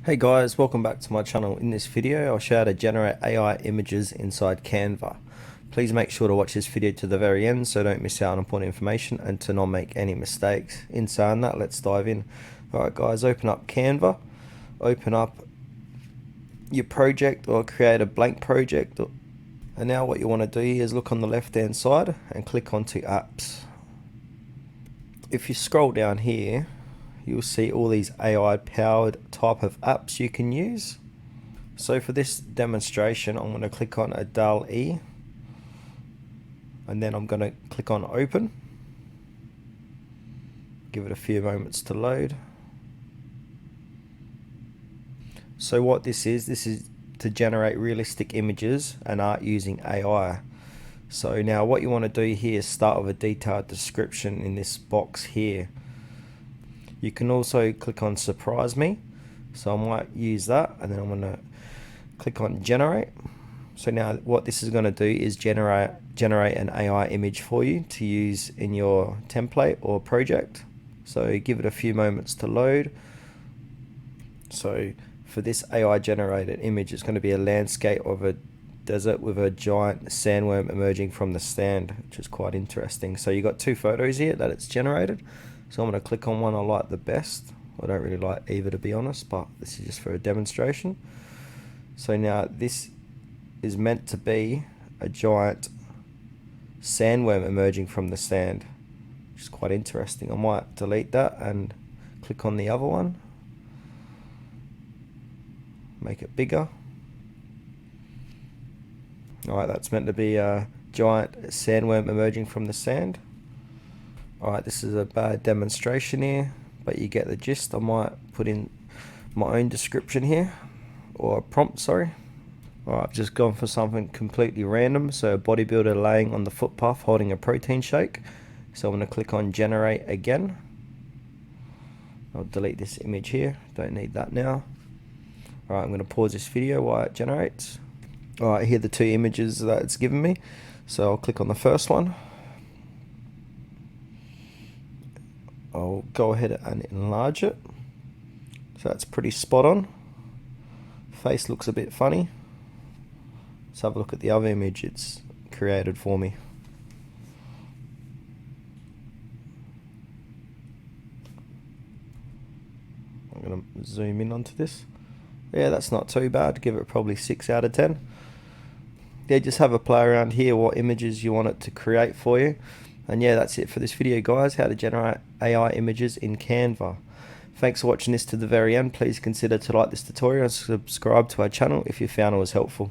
Hey guys, welcome back to my channel. In this video I'll show you how to generate AI images inside Canva. Please make sure to watch this video to the very end so don't miss out on important information and to not make any mistakes. In saying that, let's dive in. Alright guys, open up Canva, open up your project or create a blank project. And now what you want to do here is look on the left hand side and click onto apps. If you scroll down here, you'll see all these AI powered type of apps you can use. So for this demonstration, I'm going to click on a DALL-E and then I'm going to click on open. Give it a few moments to load. So what this is to generate realistic images and art using AI. So now what you want to do here is start with a detailed description in this box here. You can also click on surprise me, so I might use that, and then I'm going to click on generate. So now what this is going to do is generate an AI image for you to use in your template or project. So give it a few moments to load. So for this AI generated image, it's going to be a landscape of a desert with a giant sandworm emerging from the sand, which is quite interesting. So you got two photos here that it's generated. So I'm going to click on one I like the best. I don't really like either, to be honest, but this is just for a demonstration. So now this is meant to be a giant sandworm emerging from the sand, which is quite interesting. I might delete that and click on the other one. Make it bigger. Alright, that's meant to be a giant sandworm emerging from the sand. Alright, this is a bad demonstration here, but you get the gist. I might put in my own description here, or a prompt, sorry. Alright, I've just gone for something completely random. So a bodybuilder laying on the footpath holding a protein shake. So I'm going to click on generate again. I'll delete this image here, don't need that now. Alright, I'm going to pause this video while it generates. Alright, here are the two images that it's given me. So I'll click on the first one. I'll go ahead and enlarge it. So that's pretty spot on. Face looks a bit funny. Let's have a look at the other image it's created for me. I'm going to zoom in onto this. Yeah, that's not too bad. Give it probably 6 out of 10. Yeah, just have a play around here what images you want it to create for you. And yeah, that's it for this video, guys, how to generate AI images in Canva. Thanks for watching this to the very end. Please consider to like this tutorial and subscribe to our channel if you found it was helpful.